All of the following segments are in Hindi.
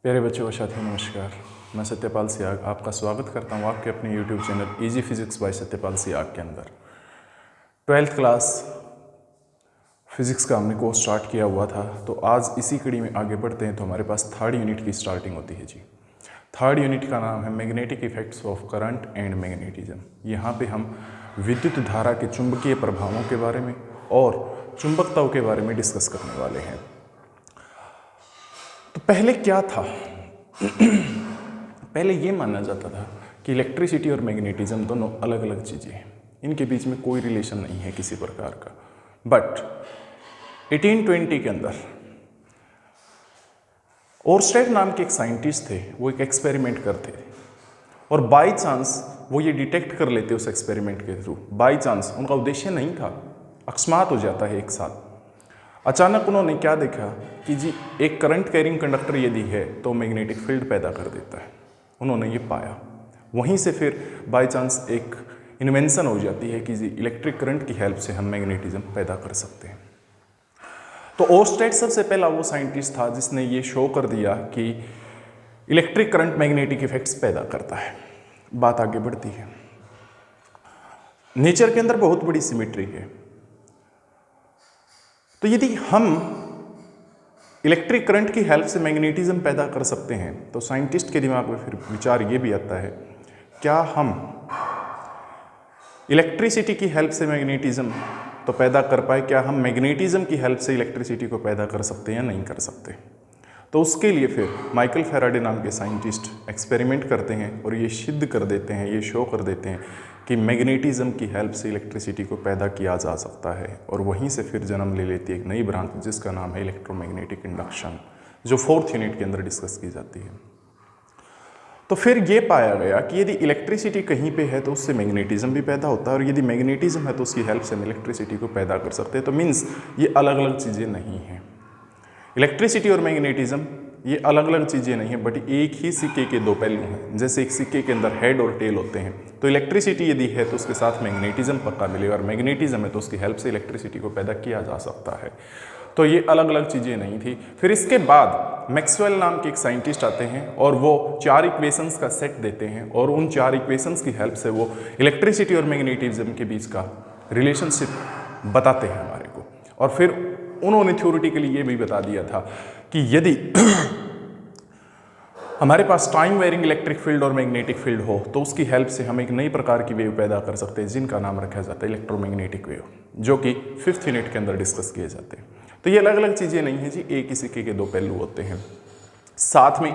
प्यारे बच्चों व साथियों नमस्कार। मैं सत्यपाल सियाग आपका स्वागत करता हूँ आपके अपने YouTube channel easy physics by Satyapal Siyag के अंदर। 12th क्लास फिजिक्स का हमने कोर्स स्टार्ट किया हुआ था, तो आज इसी कड़ी में आगे बढ़ते हैं। तो हमारे पास थर्ड यूनिट की स्टार्टिंग होती है जी। थर्ड यूनिट का नाम है magnetic effects of current and magnetism. यहाँ पे हम विद्युत धारा के चुंबकीय प्रभावों के बारे में और चुंबकत्व के बारे में डिस्कस करने वाले हैं। तो पहले क्या था? पहले ये माना जाता था कि इलेक्ट्रिसिटी और मैग्नेटिज्म दोनों अलग अलग चीज़ें हैं, इनके बीच में कोई रिलेशन नहीं है किसी प्रकार का। बट 1820 के अंदर ओरस्टेड नाम के एक साइंटिस्ट थे, वो एक एक्सपेरिमेंट करते थे और बाय चांस वो ये डिटेक्ट कर लेते उस एक्सपेरिमेंट के थ्रू। बाय चांस, उनका उद्देश्य नहीं था, अकस्मात हो जाता है एक साथ। अचानक उन्होंने क्या देखा कि जी एक करंट कैरिंग कंडक्टर यदि है तो मैग्नेटिक फील्ड पैदा कर देता है। उन्होंने ये पाया, वहीं से फिर बाय चांस एक इन्वेंशन हो जाती है कि जी इलेक्ट्रिक करंट की हेल्प से हम मैग्नेटिज्म पैदा कर सकते हैं। तो ओरस्टेड सबसे पहला वो साइंटिस्ट था जिसने ये शो कर दिया कि इलेक्ट्रिक करंट मैग्नेटिक इफेक्ट्स पैदा करता है। बात आगे बढ़ती है। नेचर के अंदर बहुत बड़ी सिमेट्री है, तो यदि हम इलेक्ट्रिक करंट की हेल्प से मैग्नेटिज्म पैदा कर सकते हैं तो साइंटिस्ट के दिमाग में फिर विचार ये भी आता है, क्या हम इलेक्ट्रिसिटी की हेल्प से मैग्नेटिज्म तो पैदा कर पाए, क्या हम मैग्नेटिज्म की हेल्प से इलेक्ट्रिसिटी को पैदा कर सकते हैं या नहीं कर सकते? तो उसके लिए फिर माइकल फैराडे नाम के साइंटिस्ट एक्सपेरिमेंट करते हैं और ये सिद्ध कर देते हैं, ये शो कर देते हैं कि मैग्नेटिज्म की हेल्प से इलेक्ट्रिसिटी को पैदा किया जा सकता है। और वहीं से फिर जन्म ले लेती है एक नई ब्रांच जिसका नाम है इलेक्ट्रोमैग्नेटिक इंडक्शन, जो 4th यूनिट के अंदर डिस्कस की जाती है। तो फिर ये पाया गया कि यदि इलेक्ट्रिसिटी कहीं पे है तो उससे मैग्नेटिज्म भी पैदा होता है, और यदि मैग्नेटिज्म है तो उसकी हेल्प से हम इलेक्ट्रिसिटी को पैदा कर सकते हैं। तो मीन्स ये अलग अलग चीज़ें नहीं हैं। इलेक्ट्रिसिटी और मैग्नेटिज्म ये अलग अलग चीज़ें नहीं है, बट एक ही सिक्के के दो पहलू हैं। जैसे एक सिक्के के अंदर हेड और टेल होते हैं, तो इलेक्ट्रिसिटी यदि है तो उसके साथ मैग्नेटिज्म पक्का मिलेगा, और मैग्नेटिज्म है तो उसकी हेल्प से इलेक्ट्रिसिटी को पैदा किया जा सकता है। तो ये अलग अलग चीज़ें नहीं थी। फिर इसके बाद मैक्सवेल नाम के एक साइंटिस्ट आते हैं और वो 4 इक्वेशंस का सेट देते हैं, और उन 4 इक्वेशंस की हेल्प से वो इलेक्ट्रिसिटी और मैग्नेटिज्म के बीच का रिलेशनशिप बताते हैं हमारे को। और फिर उन्होंने थ्योरेटिकली ये भी बता दिया था कि यदि हमारे पास टाइम वेरिंग इलेक्ट्रिक फील्ड और मैग्नेटिक फील्ड हो तो उसकी हेल्प से हम एक नई प्रकार की वेव पैदा कर सकते हैं जिनका नाम रखा जाता है इलेक्ट्रोमैग्नेटिक वेव, जो कि 5th यूनिट के अंदर डिस्कस किए जाते हैं। तो ये अलग अलग चीज़ें नहीं हैं जी, एक ही सिक्के के दो पहलू होते हैं। साथ में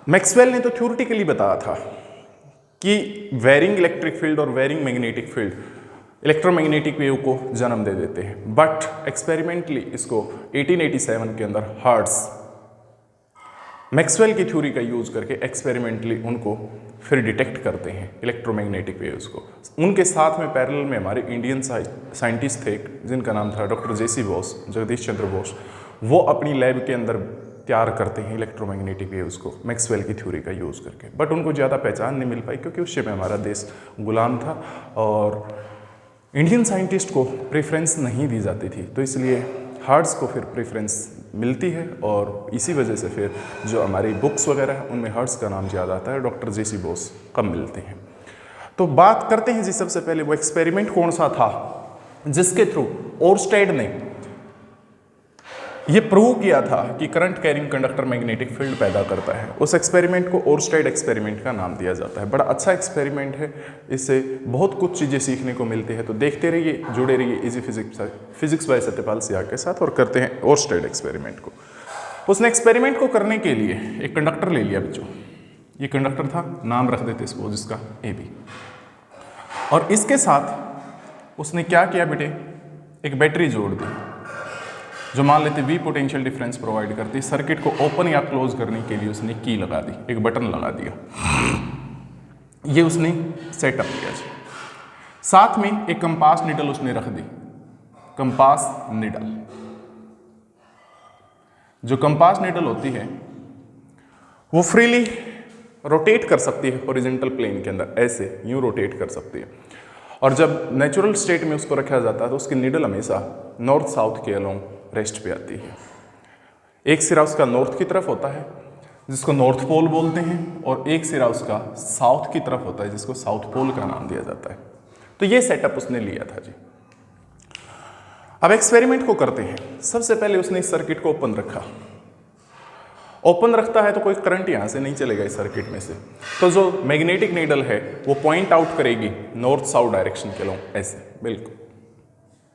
मैक्सवेल ने तो थ्योरेटिकली बताया था कि वेरिंग इलेक्ट्रिक फील्ड और varying magnetic field electromagnetic wave को जन्म दे देते हैं, बट एक्सपेरिमेंटली इसको 1887 के अंदर हर्ट्ज मैक्सवेल की थ्योरी का यूज करके एक्सपेरिमेंटली उनको फिर डिटेक्ट करते हैं इलेक्ट्रोमैग्नेटिक वेव्स को। उनके साथ में पैरेलल में हमारे इंडियन साइंटिस्ट थे जिनका नाम था डॉक्टर जेसी बोस, जगदीश चंद्र बोस। वो अपनी लैब के अंदर तैयार करते हैं इलेक्ट्रोमैग्नेटिक वेव्स को मैक्सवेल की थ्योरी का यूज़ करके, बट उनको ज़्यादा पहचान नहीं मिल पाई क्योंकि उस समय हमारा देश गुलाम था और इंडियन साइंटिस्ट को प्रेफरेंस नहीं दी जाती थी, तो इसलिए हर्ट्ज को फिर प्रेफरेंस मिलती है, और इसी वजह से फिर जो हमारी बुक्स वगैरह है उनमें हर्ट्ज का नाम ज़्यादा आता है, डॉक्टर जेसी बोस कम मिलते हैं। तो बात करते हैं जी, सबसे पहले वो एक्सपेरिमेंट कौन सा था जिसके थ्रू ओरस्टेड ने ये प्रूव किया था कि current carrying conductor magnetic field पैदा करता है। उस एक्सपेरिमेंट को ओरस्टेड एक्सपेरिमेंट का नाम दिया जाता है। बड़ा अच्छा एक्सपेरिमेंट है, इससे बहुत कुछ चीज़ें सीखने को मिलती है। तो देखते रहिए, जुड़े रहिए easy physics by Satyapal Siyag के साथ, और करते हैं ओरस्टेड एक्सपेरिमेंट को। उसने एक्सपेरिमेंट को करने के लिए एक कंडक्टर ले लिया बच्चों। ये कंडक्टर था, नाम रख देते इसको जिसका AB, और इसके साथ उसने क्या किया बेटे, एक बैटरी जोड़ दी जो मान लेते V पोटेंशियल डिफरेंस प्रोवाइड करती है। सर्किट को ओपन या क्लोज करने के लिए उसने की लगा दी, एक बटन लगा दिया, ये उसने सेटअप किया जी। साथ में एक कंपास निडल उसने रख दी, कंपास निडल। जो कंपास निडल होती है वो फ्रीली रोटेट कर सकती है हॉरिजॉन्टल प्लेन के अंदर, ऐसे यूं रोटेट कर सकती है, और जब नेचुरल स्टेट में उसको रखा जाता है तो उसकी निडल हमेशा नॉर्थ साउथ के अलोंग रेस्ट पे आती है। एक सिरा उसका नॉर्थ की तरफ होता है जिसको नॉर्थ पोल बोलते हैं, और एक सिरा उसका साउथ की तरफ होता है जिसको साउथ पोल का नाम दिया जाता है। तो ये सेटअप उसने लिया था जी। अब एक्सपेरिमेंट को करते हैं। सबसे पहले उसने इस सर्किट को ओपन रखा। ओपन रखता है तो कोई करंट यहां से नहीं चलेगा इस सर्किट में से, तो जो मैग्नेटिक नीडल है वो पॉइंट आउट करेगी नॉर्थ साउथ डायरेक्शन के लोग, ऐसे बिल्कुल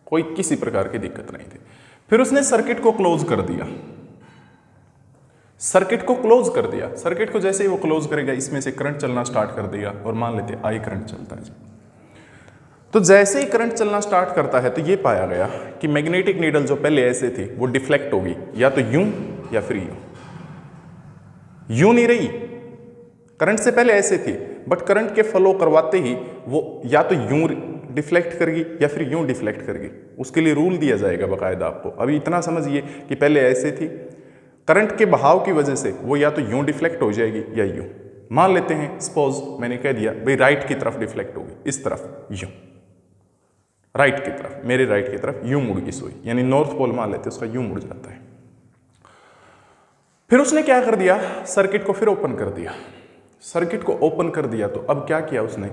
कोई किसी प्रकार की दिक्कत नहीं थी। फिर उसने सर्किट को क्लोज कर दिया। सर्किट को क्लोज कर दिया। सर्किट को जैसे ही वो क्लोज करेगा इसमें से करंट चलना स्टार्ट कर देगा, और मान लेते हैं आई करंट चलता है जी। तो जैसे ही करंट चलना स्टार्ट करता है तो ये पाया गया कि मैग्नेटिक नीडल जो पहले ऐसे थी वो डिफ्लेक्ट होगी, या तो यूं या फिर यूं नहीं रही। करंट से पहले ऐसे थी, बट करंट के फ्लो करवाते ही वो या तो यूं डिफ्लेक्ट करेगी या फिर यूं डिफ्लेक्ट करेगी। उसके लिए रूल दिया जाएगा बाकायदा आपको। अभी इतना समझिए कि पहले ऐसे थी, करंट के बहाव की वजह से वो या तो यूं डिफ्लेक्ट हो जाएगी या यूं। मान लेते हैं सपोज मैंने कह दिया भाई राइट की तरफ डिफ्लेक्ट होगी, इस तरफ यूं, राइट की तरफ, मेरे राइट की तरफ यूं मुड़ गई सुई, यानी नॉर्थ पोल मान लेते हैं उसका यूं मुड़ जाता है। फिर उसने क्या कर दिया, सर्किट को फिर ओपन कर दिया। सर्किट को ओपन कर दिया तो अब क्या किया उसने,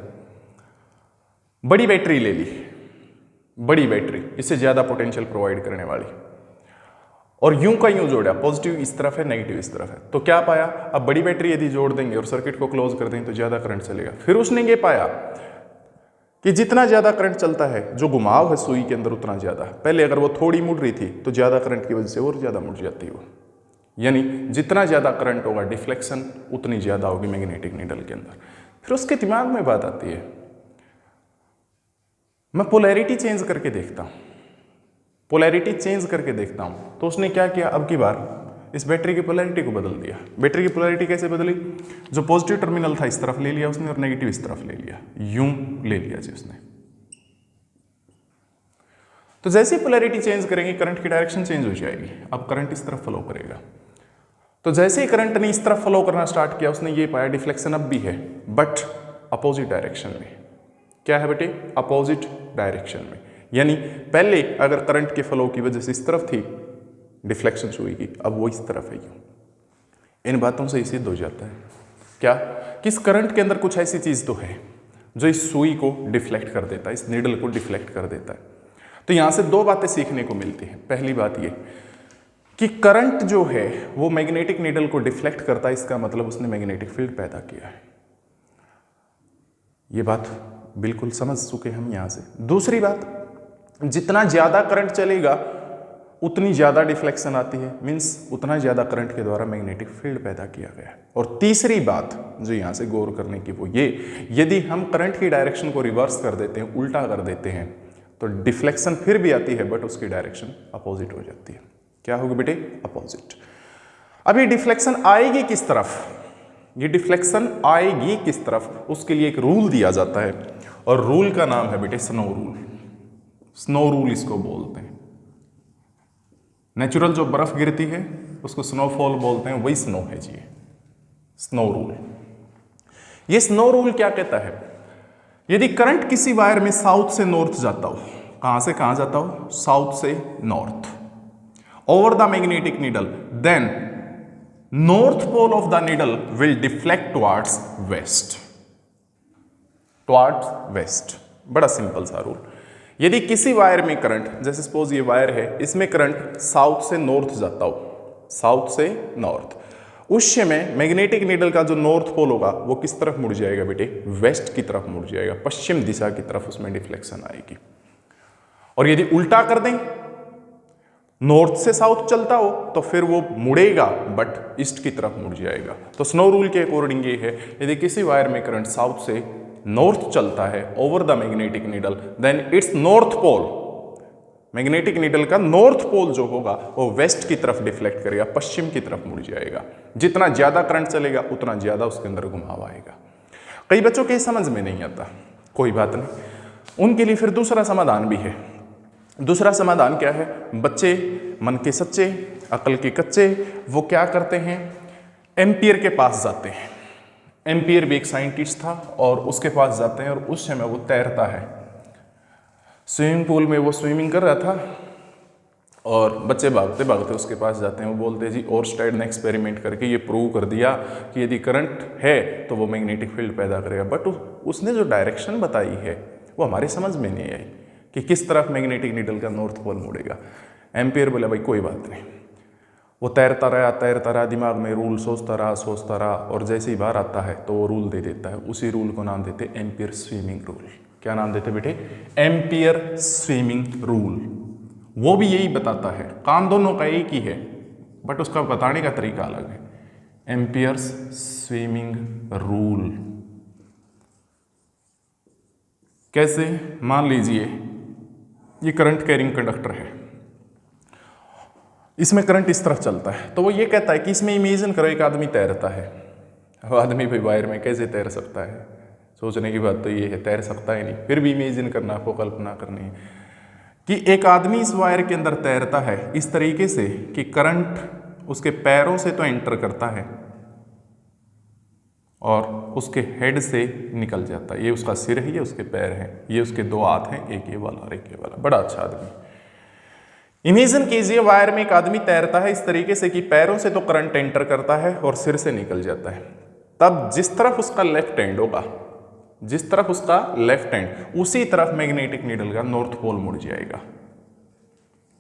बड़ी बैटरी ले ली, बड़ी बैटरी, इससे ज्यादा पोटेंशियल प्रोवाइड करने वाली, और यूं का यूं जोड़ा, पॉजिटिव इस तरफ है नेगेटिव इस तरफ है। तो क्या पाया, अब बड़ी बैटरी यदि जोड़ देंगे और सर्किट को क्लोज कर देंगे तो ज्यादा करंट चलेगा। फिर उसने ये पाया कि जितना ज्यादा करंट चलता है, जो घुमाव है सुई के अंदर उतना ज्यादा। पहले अगर वो थोड़ी मुड़ रही थी तो ज्यादा करंट की वजह से और ज्यादा मुड़ जाती है वो, यानी जितना ज्यादा करंट होगा डिफ्लेक्शन उतनी ज्यादा होगी मैग्नेटिक नीडल के अंदर। फिर उसके दिमाग में बात आती है, मैं पोलैरिटी चेंज करके देखता हूं, पोलैरिटी चेंज करके देखता हूं। तो उसने क्या किया, अब की बार इस बैटरी की पोलैरिटी को बदल दिया। बैटरी की पोलैरिटी कैसे बदली, जो पॉजिटिव टर्मिनल था इस तरफ ले लिया उसने और नेगेटिव इस तरफ ले लिया, यूं ले लिया जी उसने। तो जैसे ही पोलैरिटी चेंज करेंगे करंट की डायरेक्शन चेंज हो जाएगी। अब करंट इस तरफ फ्लो करेगा। तो जैसे ही करंट ने इस तरफ फ्लो करना स्टार्ट किया उसने ये पाया डिफ्लेक्शन अब भी है, बट अपोजिट डायरेक्शन में। क्या है बेटे, अपोजिट डायरेक्शन में। यानी पहले अगर करंट के फ्लो की वजह से इस तरफ थी डिफ्लेक्शन सुई की, अब वो इस तरफ है। इन बातों से सिद्ध हो जाता है क्या, कि इस करंट के अंदर कुछ ऐसी चीज तो है जो इस सुई को डिफ्लेक्ट कर देता है, इस नीडल को डिफ्लेक्ट कर देता है। तो यहां से दो बातें सीखने को मिलती हैं। पहली बात ये कि करंट जो है वो मैग्नेटिक नीडल को डिफ्लेक्ट करता है, इसका मतलब उसने मैग्नेटिक फील्ड पैदा किया है। ये बात बिल्कुल समझ चुके हम यहां से। दूसरी बात, जितना ज्यादा करंट चलेगा उतनी ज्यादा डिफ्लेक्शन आती है, मींस उतना ज्यादा करंट के द्वारा मैग्नेटिक फील्ड पैदा किया गया है। और तीसरी बात जो यहां से गौर करने की वो ये, यदि हम करंट की डायरेक्शन को रिवर्स कर देते हैं, उल्टा कर देते हैं, तो डिफ्लेक्शन फिर भी आती है बट उसकी डायरेक्शन अपोजिट हो जाती है। क्या होगी बेटे, अपोजिट। अब ये डिफ्लेक्शन आएगी किस तरफ, ये डिफ्लेक्शन आएगी किस तरफ, उसके लिए एक रूल दिया जाता है, और रूल का नाम है बेटे स्नो रूल। स्नो रूल इसको बोलते हैं। नेचुरल जो बर्फ गिरती है उसको स्नोफॉल बोलते हैं, वही स्नो है जी, स्नो रूल। ये स्नो रूल क्या कहता है, यदि करंट किसी वायर में साउथ से नॉर्थ जाता हो, कहां से कहां जाता हो, साउथ से north, over the magnetic needle, then north pole of the needle will deflect towards west, towards west. बड़ा सिंपल सा रूल। यदि किसी वायर में करंट, जैसे सपोज ये वायर है, इसमें करंट साउथ से नॉर्थ जाता हो, साउथ से नॉर्थ, उस समय मैग्नेटिक नीडल का जो नॉर्थ पोल होगा वो किस तरफ मुड़ जाएगा बेटे, वेस्ट की तरफ मुड़ जाएगा, पश्चिम दिशा की तरफ उसमें डिफ्लेक्शन आएगी। और यदि उल्टा कर दें, नॉर्थ से साउथ चलता हो तो फिर वो मुड़ेगा बट ईस्ट की तरफ मुड़ जाएगा। तो स्नो रूल के अकॉर्डिंग ये है, यदि किसी वायर में करंट साउथ से नॉर्थ चलता है over the magnetic needle, then it's north pole, magnetic needle का नॉर्थ पोल जो होगा वो वेस्ट की तरफ डिफ्लेक्ट करेगा, पश्चिम की तरफ मुड़ जाएगा। जितना ज्यादा करंट चलेगा उतना ज्यादा उसके अंदर घुमाव आएगा। कई बच्चों के समझ में नहीं आता, कोई बात नहीं, उनके लिए फिर दूसरा समाधान भी है। दूसरा समाधान क्या है, बच्चे मन के सच्चे अकल के कच्चे, वो क्या करते हैं, एम्पियर के पास जाते हैं। एम्पियर भी एक साइंटिस्ट था और उसके पास जाते हैं, और उस समय वो तैरता है, स्विमिंग पूल में वो स्विमिंग कर रहा था, और बच्चे भागते भागते उसके पास जाते हैं, वो बोलते हैं जी ओरस्टेड ने एक्सपेरिमेंट करके ये प्रूव कर दिया कि यदि करंट है तो वो मैग्नेटिक फील्ड पैदा करेगा। बट उसने जो डायरेक्शन बताई है वो हमारी समझ में नहीं आई कि किस तरफ मैग्नेटिक नीडल का नॉर्थ पोल मुड़ेगा। एम्पियर बोला भाई कोई बात नहीं, वो तैरता रहा, दिमाग में रूल सोचता रहा, और जैसे ही बाहर आता है तो वो रूल दे देता है। उसी रूल को नाम देते एम्पियर स्विमिंग रूल। क्या नाम देते बेटे? Ampere swimming rule. वो भी यही बताता है, काम दोनों का एक ही है बट उसका बताने का तरीका अलग है। एम्पियर्स स्विमिंग रूल कैसे? मान लीजिए ये करंट कैरिंग कंडक्टर है, इसमें करंट इस तरफ चलता है, तो वो ये कहता है कि इसमें इमेजिन करो एक आदमी तैरता है। अब आदमी भाई वायर में कैसे तैर सकता है? सोचने की बात तो ये है, तैर सकता ही नहीं, फिर भी इमेजिन करना, आपको कल्पना करनी है कि एक आदमी इस वायर के अंदर तैरता है इस तरीके से कि करंट उसके पैरों से तो एंटर करता है और उसके हेड से निकल जाता है। ये उसका सिर है, ये उसके पैर हैं, ये उसके दो हाथ हैं, एक ये वाला और एक ये वाला। बड़ा अच्छा आदमी। इमेजिन कीजिए वायर में एक आदमी तैरता है इस तरीके से कि पैरों से तो करंट एंटर करता है और सिर से निकल जाता है। तब जिस तरफ उसका लेफ्ट हैंड होगा, जिस तरफ उसका लेफ्ट हैंड, उसी तरफ मैग्नेटिक नीडल का नॉर्थ पोल मुड़ जाएगा।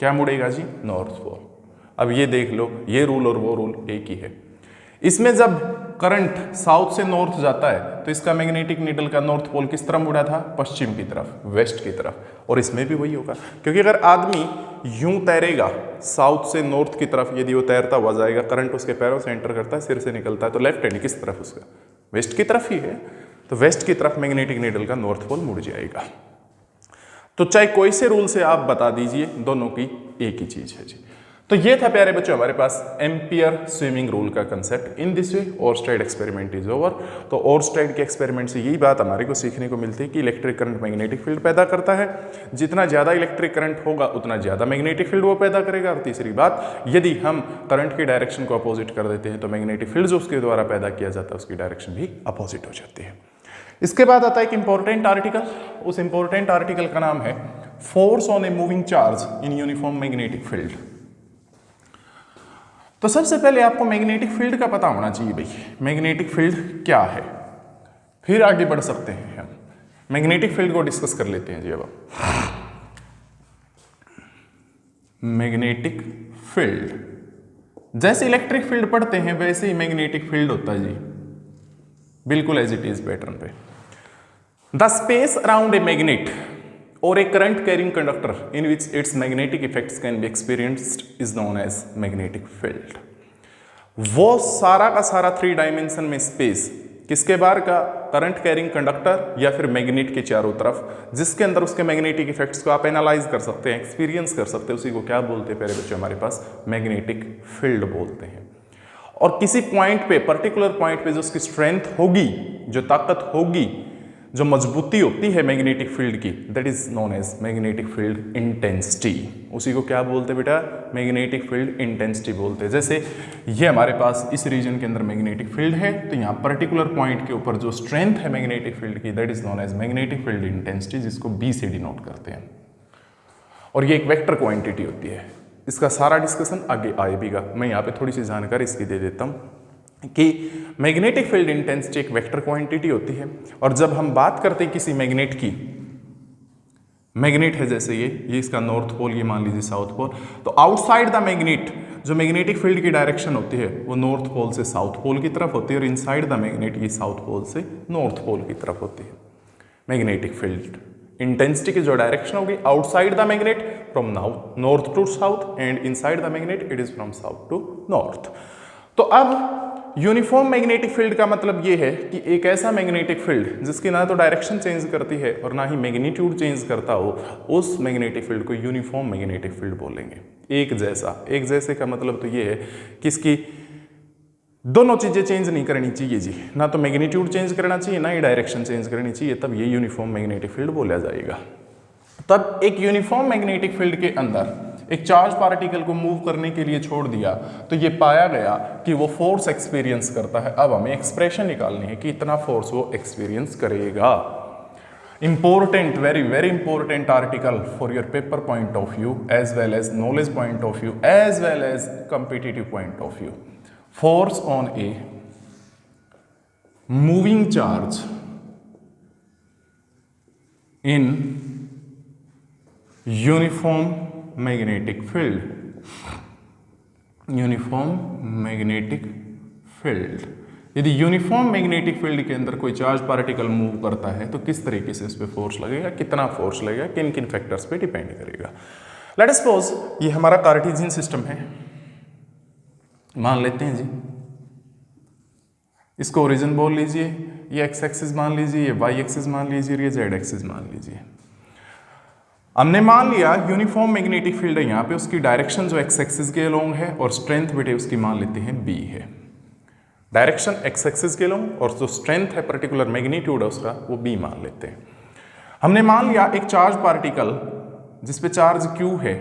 क्या मुड़ेगा जी? North pole. अब ये देख लो, ये रूल और वो रूल एक ही है। इसमें जब करंट साउथ से नॉर्थ जाता है तो इसका मैग्नेटिक नीडल का नॉर्थ पोल किस तरफ मुड़ा था? पश्चिम की तरफ, वेस्ट की तरफ। और इसमें भी वही होगा, क्योंकि अगर आदमी यूं तैरेगा साउथ से नॉर्थ की तरफ, यदि वो तैरता हुआ जाएगा, करंट उसके पैरों से एंटर करता है, सिर से निकलता है, तो लेफ्ट हैंड किस तरफ उसका? वेस्ट की तरफ ही है। तो वेस्ट की तरफ मैग्नेटिक नीडल का नॉर्थ पोल मुड़ जाएगा। तो चाहे कोई से रूल से आप बता दीजिए, दोनों की एक ही चीज है जी। तो ये था प्यारे बच्चों हमारे पास एम्पियर स्विमिंग रूल का concept. In this way Oersted experiment is over. तो ओरस्टेड के एक्सपेरिमेंट से यही बात हमारे को सीखने को मिलती है कि इलेक्ट्रिक करंट मैग्नेटिक फील्ड पैदा करता है। जितना ज़्यादा इलेक्ट्रिक करंट होगा उतना ज़्यादा मैग्नेटिक फील्ड वो पैदा करेगा। और तीसरी बात, यदि हम करंट की डायरेक्शन को अपोजिट कर देते हैं तो मैग्नेटिक फील्ड जो उसके द्वारा पैदा किया जाता है उसकी डायरेक्शन भी अपोजिट हो जाती है। इसके बाद आता है एक इंपॉर्टेंट आर्टिकल। उस इंपॉर्टेंट आर्टिकल का नाम है force on a moving charge in uniform magnetic field. तो सबसे पहले आपको मैग्नेटिक फील्ड का पता होना चाहिए भाई, मैग्नेटिक फील्ड क्या है, फिर आगे बढ़ सकते हैं हम। मैग्नेटिक फील्ड को डिस्कस कर लेते हैं जी। अब मैग्नेटिक फील्ड, जैसे इलेक्ट्रिक फील्ड पढ़ते हैं वैसे ही मैग्नेटिक फील्ड होता है जी, बिल्कुल एज इट इज पैटर्न पे। The space around a magnet or a current carrying conductor in which its magnetic effects can be experienced is known as magnetic field। वो सारा का सारा 3 डायमेंशन में स्पेस किसके बाहर का? करंट कैरिंग कंडक्टर या फिर मैग्नेट के चारों तरफ, जिसके अंदर उसके मैग्नेटिक इफेक्ट्स को आप एनालाइज कर सकते हैं, एक्सपीरियंस कर सकते हैं, उसी को क्या बोलते हैं प्यारे बच्चों हमारे पास? मैग्नेटिक फील्ड बोलते हैं। और किसी पॉइंट पे, पर्टिकुलर पॉइंट पे जो उसकी स्ट्रेंथ होगी, जो ताकत होगी, जो मजबूती होती है मैग्नेटिक फील्ड की, that is known as magnetic field intensity. उसी को क्या बोलते हैं बेटा? मैग्नेटिक फील्ड इंटेंसिटी बोलते हैं। जैसे ये हमारे पास इस रीजन के अंदर मैग्नेटिक फील्ड है, तो यहाँ पर्टिकुलर पॉइंट के ऊपर जो स्ट्रेंथ है मैग्नेटिक फील्ड की, that is known as magnetic field intensity, जिसको बी से डिनोट करते हैं। और ये एक वेक्टर क्वांटिटी होती है। इसका सारा डिस्कशन आगे आएगा। मैं यहाँ पे थोड़ी सी जानकारी इसकी दे देता हूँ कि मैग्नेटिक फील्ड इंटेंसिटी एक वेक्टर क्वांटिटी होती है। और जब हम बात करते हैं किसी मैग्नेट की, मैग्नेट है जैसे ये इसका नॉर्थ पोल, ये मान लीजिए साउथ पोल, तो आउटसाइड द मैग्नेट जो मैग्नेटिक फील्ड की डायरेक्शन होती है वो नॉर्थ पोल से साउथ पोल की तरफ होती है, और इनसाइड द मैग्नेट ये साउथ पोल से नॉर्थ पोल की तरफ होती है। मैग्नेटिक फील्ड इंटेंसिटी की जो डायरेक्शन होगी outside the magnet from north to south, and inside the magnet it is from south to north. तो अब यूनिफॉर्म मैग्नेटिक फील्ड का मतलब ये है कि एक ऐसा मैग्नेटिक फील्ड जिसकी ना तो डायरेक्शन चेंज करती है और ना ही मैग्नीट्यूड चेंज करता हो, उस मैग्नेटिक फील्ड को यूनिफॉर्म मैग्नेटिक फील्ड बोलेंगे। एक जैसा, एक जैसे का मतलब तो ये है कि इसकी दोनों चीजें चेंज नहीं करनी चाहिए जी, ना तो मैग्नीट्यूड चेंज करना चाहिए ना ही डायरेक्शन चेंज करनी चाहिए, तब ये यूनिफॉर्म मैग्नेटिक फील्ड बोला जाएगा। तब एक यूनिफॉर्म मैग्नेटिक फील्ड के अंदर एक चार्ज पार्टिकल को मूव करने के लिए छोड़ दिया तो ये पाया गया कि वो फोर्स एक्सपीरियंस करता है। अब हमें एक्सप्रेशन निकालनी है कि इतना फोर्स वो एक्सपीरियंस करेगा। important, very very important article for your paper point of view as well as knowledge point of view as well as competitive point of view. Force on a moving charge in uniform magnetic field. Uniform magnetic field, यदि यूनिफॉर्म मैग्नेटिक फील्ड के अंदर कोई चार्ज पार्टिकल मूव करता है तो किस तरीके से इस पे फोर्स लगेगा, कितना फोर्स लगेगा, किन किन फैक्टर्स पे डिपेंड करेगा। लेट अस सपोज ये हमारा कार्टेशियन सिस्टम है, मान लेते हैं जी, इसको ओरिजिन बोल लीजिए, ये एक्स एक्सिस मान लीजिए, ये वाई एक्सिस मान लीजिए, ये जेड एक्सिस मान लीजिए। हमने मान लिया यूनिफॉर्म मैग्नेटिक फील्ड है यहाँ पे, उसकी डायरेक्शन जो एक्स एक्सिस के अलोंग है और स्ट्रेंथ बेटे उसकी मान लेते हैं बी है। डायरेक्शन एक्स एक्सिस के अलोंग और जो स्ट्रेंथ है पर्टिकुलर मैग्नीट्यूड है उसका वो बी मान लेते हैं। हमने मान लिया एक चार्ज पार्टिकल जिसपे चार्ज क्यू है,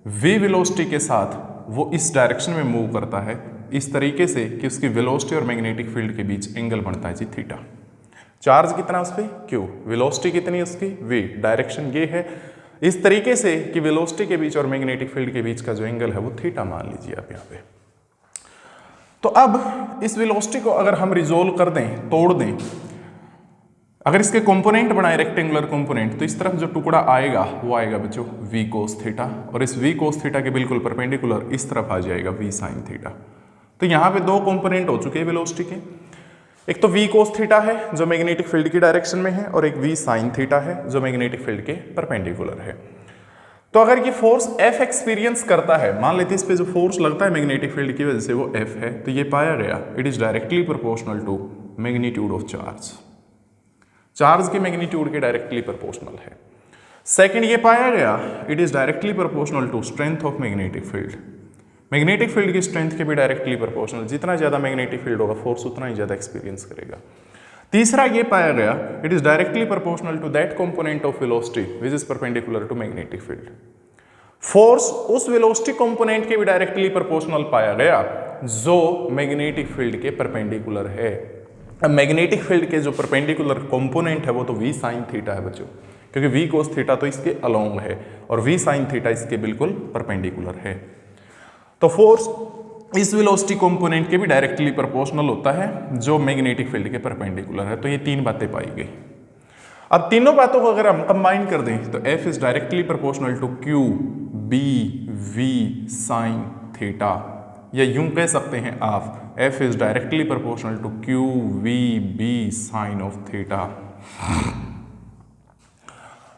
वी वेलोसिटी के साथ वो इस डायरेक्शन में मूव करता है इस तरीके से कि उसकी वेलोसिटी और मैग्नेटिक फील्ड के बीच एंगल बनता है जी थीटा। चार्ज कितना उस पर क्यू, वेलोसिटी कितनी उसकी वी, डायरेक्शन ये है, इस तरीके से कि वेलोसिटी के बीच और मैग्नेटिक फील्ड के बीच का जो एंगल है वो थीटा मान लीजिए आप यहाँ पे। तो अब इस वेलोसिटी को अगर हम रिजोल्व कर दें, तोड़ दें, अगर इसके कंपोनेंट बनाए रेक्टेंगुलर कंपोनेंट, तो इस तरफ जो टुकड़ा आएगा वो आएगा बच्चों वी कोस थीटा, और इस वी कोस थीटा के बिल्कुल परपेंडिकुलर इस तरफ आ जाएगा वी साइन थीटा। तो यहाँ पे दो कंपोनेंट हो चुके हैं वेलोसिटी के, एक तो वी कोस थीटा है जो मैग्नेटिक फील्ड की डायरेक्शन में है और एक वी साइन थीटा है जो मैग्नेटिक फील्ड के परपेंडिकुलर है। तो अगर ये फोर्स F एक्सपीरियंस करता है, मान लेते हैं इस पे जो फोर्स लगता है मैग्नेटिक फील्ड की वजह से वो F है, तो ये पाया गया it is directly proportional to magnitude of charge, charge के मैग्नीट्यूड के डायरेक्टली प्रोपोर्शनल है। सेकंड ये पाया गया it is directly proportional to strength of magnetic field, magnetic field की स्ट्रेंथ के भी डायरेक्टली प्रोपोर्शनल, जितना ज़्यादा मैग्नेटिक फील्ड होगा फोर्स उतना ही ज़्यादा एक्सपीरियंस करेगा। तीसरा ये पाया गया it is directly proportional to that component of velocity which is perpendicular to magnetic field. Force उस वेलोसिटी कंपोनेंट के भी डायरेक्टली प्रोपोर्शनल पाया गया जो मैग्नेटिक फील्ड के परपेंडिकुलर है। अब मैग्नेटिक फील्ड के जो परपेंडिकुलर कंपोनेंट है वो तो वी साइन थीटा है बच्चों, क्योंकि वी कोस थीटा तो इसके अलोंग है और वी साइन थीटा इसके बिल्कुल परपेंडिकुलर है। तो फोर्स इस वेलोसिटी कंपोनेंट के भी डायरेक्टली प्रोपोर्शनल होता है जो मैग्नेटिक फील्ड के परपेंडिकुलर है। तो ये तीन बातें पाई गई। अब तीनों बातों को अगर हम कंबाइन कर दें तो F is directly proportional to Q B V sine theta, या यूं कह सकते हैं आप F is directly proportional to Q V B sine of theta.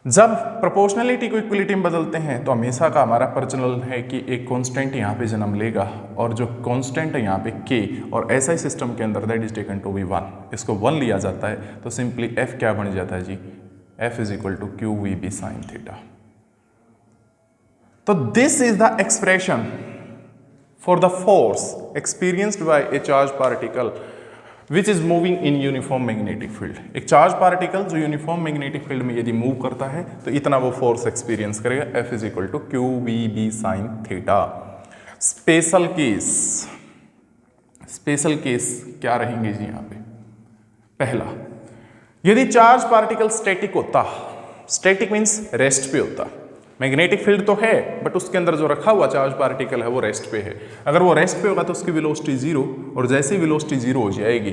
जब प्रोपोर्शनलिटी को इक्वलिटी में बदलते हैं तो हमेशा का हमारा पर्सनल है कि एक कांस्टेंट यहाँ पे जन्म लेगा और जो कांस्टेंट है यहाँ पे k, और ऐसा ही सिस्टम के अंदर that is taken to be 1, इसको 1 लिया जाता है तो सिंपली f क्या बन जाता है जी, f is equal to Q we B sine theta. तो this is the expression for the force experienced by a charge particle which is moving in uniform magnetic field. एक चार्ज पार्टिकल जो यूनिफॉर्म मैग्नेटिक फील्ड में यदि मूव करता है तो इतना वो फोर्स एक्सपीरियंस करेगा, F is equal to Q we B sine theta. Special case, special case क्या रहेंगे जी यहाँ पे? पहला, यदि चार्ज पार्टिकल स्टैटिक होता, स्टैटिक मीन्स रेस्ट पे होता, मैग्नेटिक फील्ड तो है बट उसके अंदर जो रखा हुआ चार्ज पार्टिकल है वो रेस्ट पे है। अगर वो रेस्ट पे होगा तो उसकी वेलोसिटी 0, और जैसे ही वेलोसिटी 0 हो जाएगी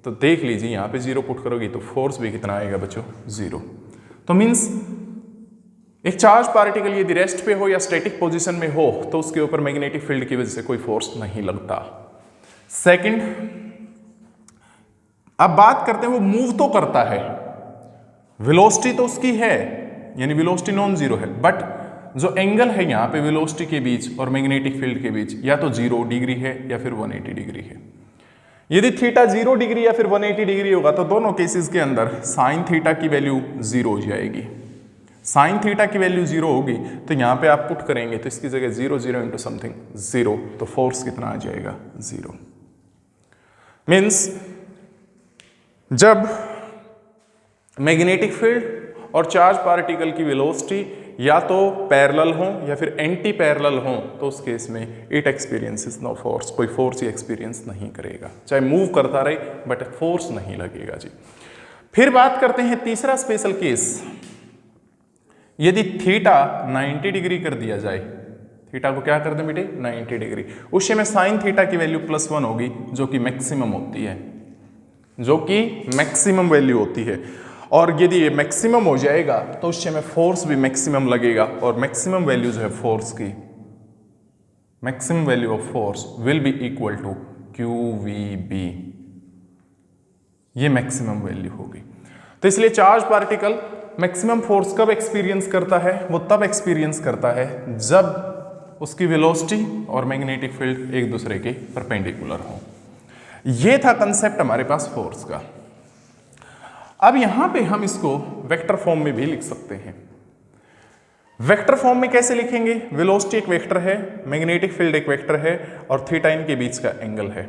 तो देख लीजिए यहाँ पे 0 पुट करोगी तो फोर्स भी कितना आएगा बच्चों, 0। तो मीन्स एक चार्ज पार्टिकल यदि रेस्ट पे हो या स्टैटिक पोजिशन में हो तो उसके ऊपर मैग्नेटिक फील्ड की वजह से कोई फोर्स नहीं लगता। सेकेंड, अब बात करते हैं वो मूव तो करता है, वेलोसिटी तो उसकी है यानी वेलोसिटी नॉन जीरो है, बट जो एंगल है यहाँ पे वेलोसिटी के बीच और मैग्नेटिक फील्ड के बीच या तो 0 डिग्री है या फिर 180 डिग्री है। यदि थीटा 0 डिग्री या फिर 180 डिग्री होगा तो दोनों केसेस के अंदर साइन थीटा की वैल्यू 0 हो जाएगी। साइन थीटा की वैल्यू 0 होगी तो यहाँ पे आप पुट करेंगे तो इसकी जगह 0 0 इंटू समथिंग 0, तो फोर्स कितना आ जाएगा, 0। मीन्स जब मैग्नेटिक फील्ड और चार्ज पार्टिकल की वेलोसिटी या तो पैरेलल हो या फिर एंटी पैरेलल हो तो उस केस में इट एक्सपीरियंसेस नो फोर्स, कोई फोर्स ही एक्सपीरियंस नहीं करेगा, चाहे मूव करता रहे बट फोर्स नहीं लगेगा जी। फिर बात करते हैं तीसरा स्पेशल केस, यदि थीटा 90 डिग्री कर दिया जाए, थीटा को क्या कर दें बेटे 90 डिग्री, उस समय साइन थीटा की वैल्यू +1 होगी जो कि मैक्सिमम होती है, जो कि मैक्सिमम वैल्यू होती है। और यदि ये मैक्सिमम हो जाएगा तो उस समय फोर्स भी मैक्सिमम लगेगा, और मैक्सिमम वैल्यू जो है फोर्स की, maximum value of force will be equal to QVB, ये मैक्सिमम वैल्यू होगी। तो इसलिए चार्ज पार्टिकल मैक्सिमम फोर्स कब एक्सपीरियंस करता है, वो तब एक्सपीरियंस करता है जब उसकी वेलोसिटी और मैग्नेटिक फील्ड एक दूसरे के परपेंडिकुलर हो। ये था कंसेप्ट हमारे पास फोर्स का। अब यहां पे हम इसको वेक्टर फॉर्म में भी लिख सकते हैं। वेक्टर फॉर्म में कैसे लिखेंगे, वेलोसिटी एक वेक्टर है, मैग्नेटिक फील्ड एक वेक्टर है, और थीटा इनके बीच का एंगल है।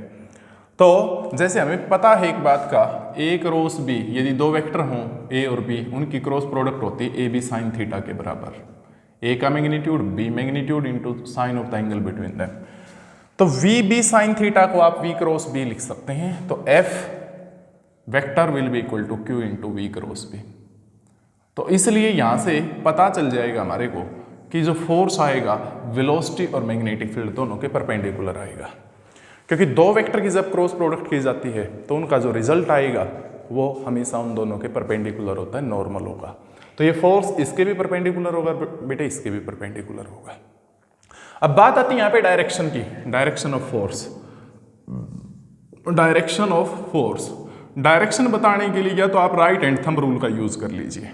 तो जैसे हमें पता है एक बात का, A क्रॉस B, यदि दो वेक्टर हों A और B, उनकी क्रॉस प्रोडक्ट होती है AB साइन थीटा के बराबर, A का magnitude B magnitude into sine of the angle between them. तो VB साइन थीटा को आप V क्रॉस B लिख सकते हैं, तो F vector will be equal to Q into V cross B। तो इसलिए यहां से पता चल जाएगा हमारे को कि जो फोर्स आएगा वेलोसिटी और मैग्नेटिक फील्ड दोनों के परपेंडिकुलर आएगा, क्योंकि दो वेक्टर की जब क्रॉस प्रोडक्ट की जाती है तो उनका जो रिजल्ट आएगा वो हमेशा उन दोनों के परपेंडिकुलर होता है, नॉर्मल होगा। तो ये फोर्स इसके भी परपेंडिकुलर होगा बेटे, इसके भी परपेंडिकुलर होगा। अब बात आती है यहाँ पे डायरेक्शन की, direction of force. Direction of force, direction बताने के लिए या तो आप राइट हैंड थंब रूल का यूज कर लीजिए।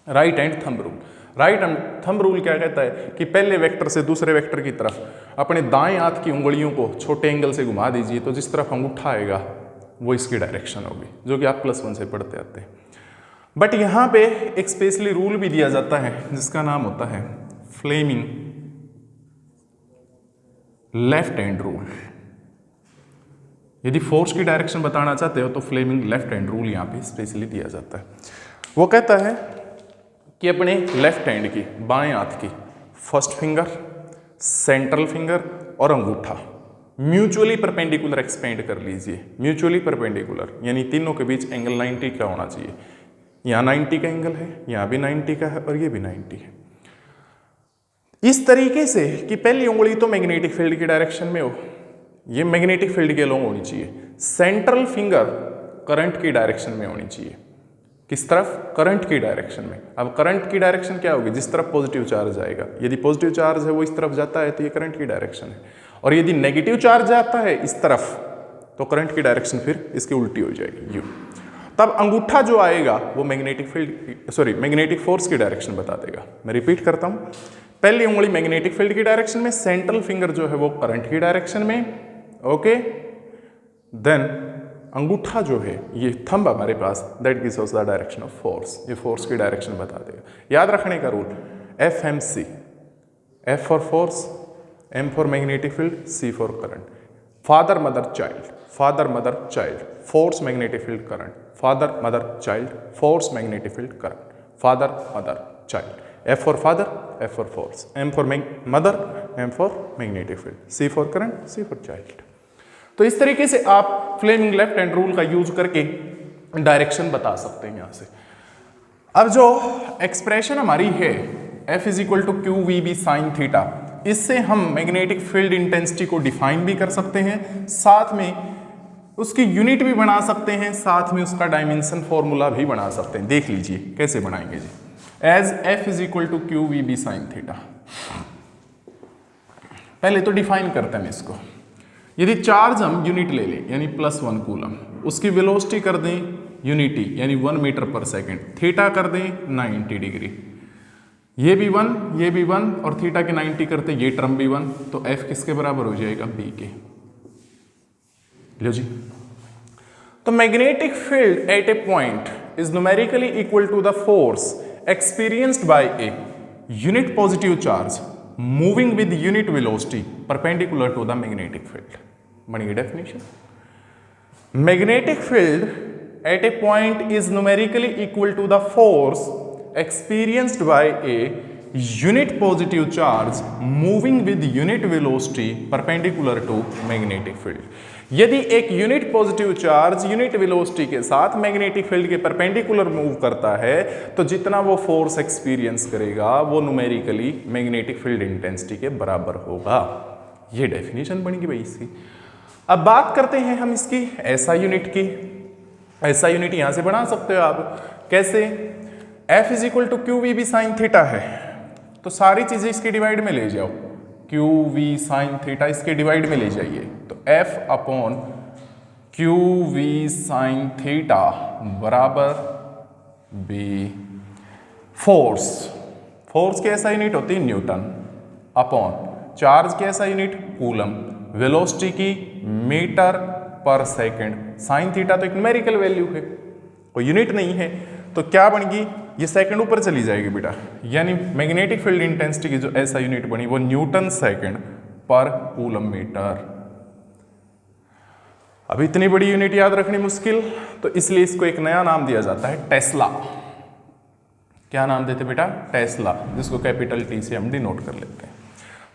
Right hand thumb rule, right hand thumb rule क्या कहता है कि पहले वेक्टर से दूसरे वेक्टर की तरफ अपने दाएं हाथ की उंगलियों को छोटे एंगल से घुमा दीजिए, तो जिस तरफ अंगूठा आएगा वो इसकी डायरेक्शन होगी, जो कि आप +1 से पढ़ते आते हैं। बट यहाँ पे एक स्पेशली रूल भी दिया जाता है जिसका नाम होता है फ्लेमिंग लेफ्ट हैंड रूल। यदि फोर्स की डायरेक्शन बताना चाहते हो तो फ्लेमिंग लेफ्ट हैंड रूल यहाँ पे स्पेशली दिया जाता है। वो कहता है कि अपने लेफ्ट हैंड की, बाएं हाथ की फर्स्ट फिंगर, सेंट्रल फिंगर और अंगूठा म्यूचुअली परपेंडिकुलर एक्सपेंड कर लीजिए। म्यूचुअली परपेंडिकुलर यानी तीनों के बीच एंगल 90 का होना चाहिए। यहाँ 90 का एंगल है, यहाँ भी 90 का है, और ये भी 90 है। इस तरीके से कि पहली उंगली तो मैग्नेटिक फील्ड की डायरेक्शन में हो, ये मैग्नेटिक फील्ड के अलोंग होनी चाहिए। सेंट्रल फिंगर करंट की डायरेक्शन में होनी चाहिए। किस तरफ? करंट की डायरेक्शन में। अब करंट की डायरेक्शन क्या होगी? जिस तरफ पॉजिटिव चार्ज आएगा। यदि पॉजिटिव चार्ज है वो इस तरफ जाता है तो ये करंट की डायरेक्शन है, और यदि नेगेटिव चार्ज जाता है इस तरफ तो करंट की डायरेक्शन फिर इसकी उल्टी हो जाएगी, यू। तब अंगूठा जो आएगा वो मैग्नेटिक फोर्स की डायरेक्शन बता देगा। मैं रिपीट करता हूं, पहली उंगली मैग्नेटिक फील्ड की डायरेक्शन में, सेंट्रल फिंगर जो है वो करंट की डायरेक्शन में, ओके। देन अंगूठा जो है ये थंब हमारे पास, that gives us the direction of force, ये फोर्स की डायरेक्शन बता देगा। याद रखने का rule FMC, F for force, M for magnetic field, C for current. Father mother child, father mother child, force magnetic field current, father mother child, force magnetic field current, father mother child. F for father, F for force, M for mother, M for magnetic field, C for current, C for child. तो इस तरीके से आप फ्लेमिंग लेफ्ट हैंड रूल का यूज करके डायरेक्शन बता सकते हैं यहां से। अब जो एक्सप्रेशन हमारी है F is equal to QVB sine theta, इससे हम मैग्नेटिक फील्ड इंटेंसिटी को डिफाइन भी कर सकते हैं, साथ में उसकी यूनिट भी बना सकते हैं, साथ में उसका डायमेंशन फॉर्मूला भी बना सकते हैं। देख लीजिए कैसे बनाएंगे जी। As F is equal to QVB sine theta, पहले तो डिफाइन करते हैं इसको। यदि चार्ज हम यूनिट ले लें यानी +1 कूलम, उसकी वेलोसिटी कर दें यूनिटी यानी 1 मीटर पर सेकेंड, थीटा कर दें 90 डिग्री, ये भी 1, ये भी 1, और थीटा के 90 करते ये टर्म भी 1, तो F किसके बराबर हो जाएगा? B के। लो जी, तो magnetic field at a point is numerically equal to the force experienced by a unit positive charge moving with unit velocity perpendicular to the magnetic field। बनी definition. Magnetic field at a point is numerically equal to the force experienced by a unit positive charge moving with unit velocity perpendicular to magnetic field. यदि एक unit positive charge unit velocity के साथ मैग्नेटिक फील्ड के परपेंडिकुलर मूव करता है तो जितना वो फोर्स एक्सपीरियंस करेगा वो न्यूमेरिकली मैग्नेटिक फील्ड इंटेंसिटी के बराबर होगा। ये डेफिनेशन बनेगी भाई इसकी। अब बात करते हैं हम इसकी ऐसा यूनिट की। ऐसा यूनिट यहां से बना सकते हो आप। कैसे? F is equal to Q we B sine theta है तो सारी चीजें इसके डिवाइड में ले जाओ। क्यू वी साइन थीटा इसके डिवाइड में ले जाइए तो F upon Q V sine theta बराबर बी फोर्स। फोर्स की ऐसा यूनिट होती है न्यूटन, अपॉन चार्ज की ऐसा यूनिट कूलम, वेलोसिटी की मीटर पर सेकंड। साइन थीटा तो एक न्यूमेरिकल वैल्यू है, कोई यूनिट नहीं है, तो क्या बनेगी? ये सेकंड ऊपर चली जाएगी बेटा, यानी मैग्नेटिक फील्ड इंटेंसिटी की जो ऐसा यूनिट बनी वो न्यूटन सेकंड पर कूलम मीटर। अब इतनी बड़ी यूनिट याद रखनी मुश्किल, तो इसलिए इसको एक नया नाम दिया जाता है टेस्ला। क्या नाम देते बेटा? टेस्ला, जिसको कैपिटल टी से हम डिनोट कर लेते हैं।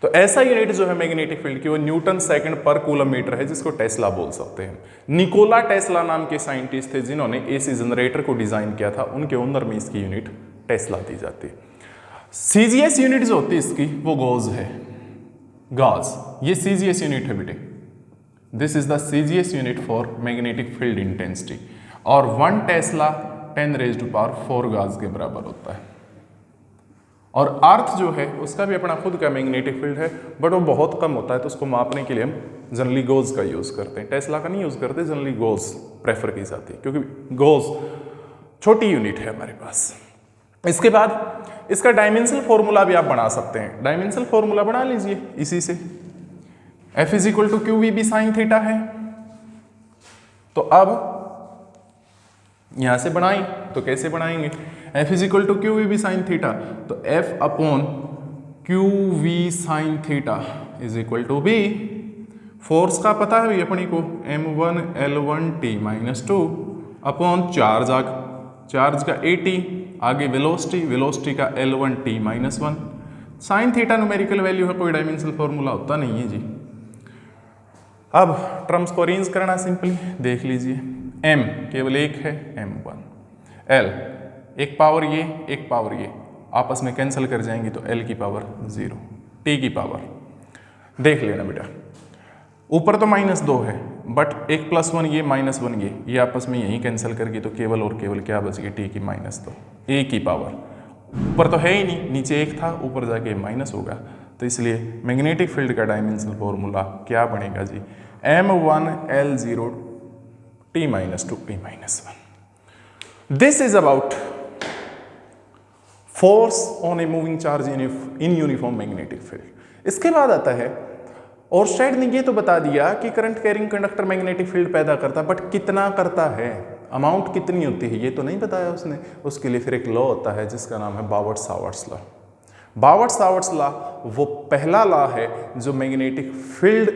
तो ऐसा यूनिट जो है मैग्नेटिक फील्ड की वो न्यूटन सेकंड पर कूलम मीटर है, जिसको टेस्ला बोल सकते हैं। निकोला टेस्ला नाम के साइंटिस्ट थे जिन्होंने एसी जनरेटर को डिजाइन किया था, उनके ओनर में इसकी यूनिट टेस्ला दी जाती है। सीजीएस यूनिट जो होती है इसकी वो गॉस है। गॉस, ये सीजीएस यूनिट है बेटे। This is the CGS unit for magnetic field intensity, और 1 टेस्ला 10⁴ गॉस के बराबर होता है। और अर्थ जो है उसका भी अपना खुद का मैग्नेटिक फील्ड है, बट वो बहुत कम होता है, तो उसको मापने के लिए हम जनरली गॉस का यूज़ करते हैं। टेस्ला का नहीं यूज़ करते, जनरली गॉस प्रेफर की जाती है, क्योंकि गॉस छोटी यूनिट है हमारे पास। इसके बाद इसका डायमेंशनल फॉर्मूला भी आप बना सकते हैं। डायमेंशनल फॉर्मूला बना लीजिए इसी से। F is equal to Q we B sine theta है, तो अब यहां से बनाई तो कैसे बनाएंगे? F is equal to Q we B sine theta, तो F upon Q V sine theta is equal to B. Force का पता है अपनी को, m1 L1 t minus 2 upon charge का at, आगे वेलोसिटी का L1 t minus 1। Sine theta numerical value है, कोई डायमेंशनल फॉर्मूला होता नहीं है जी। अब टर्म्स को अरेंज करना सिंपली देख लीजिए। m केवल एक है, m1, l एक पावर ये एक पावर ये आपस में कैंसिल कर जाएंगी तो l की पावर 0, t की पावर देख लेना बेटा। ऊपर तो -2 है, बट एक +1 ये -1 ये आपस में यही कैंसिल करगी तो केवल और केवल क्या बच गई? t की -2, a की पावर। ऊपर तो है ही नहीं, नीचे एक था, ऊपर जाके माइनस होगा, तो इसलिए मैग्नेटिक फील्ड का डायमेंशनल फॉर्मूला क्या बनेगा जी? m1 L0 t - 2 t - 1। This is about force on a moving charge in uniform magnetic field. इसके बाद आता है ओरस्टेड ने ये तो बता दिया कि current carrying conductor magnetic field पैदा करता है, बट कितना करता है, अमाउंट कितनी होती है, ये तो नहीं बताया उसने। उसके लिए फिर एक लॉ होता है जिसका नाम है बावर्ट-सावर्ट्स लॉ। बावर्ट-सावर्ट्स लॉ वो पहला लॉ है जो मैग्नेटिक फील्ड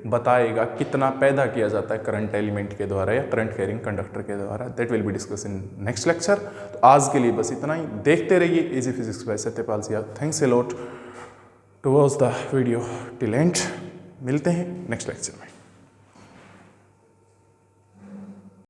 बताएगा कितना पैदा किया जाता है करंट एलिमेंट के द्वारा या करंट कैरिंग कंडक्टर के द्वारा। That will be discuss in next lecture. तो आज के लिए बस इतना ही। देखते रहिए easy physics by Satyapal Singh. Thanks a lot to watch the video till end. मिलते हैं नेक्स्ट लेक्चर में।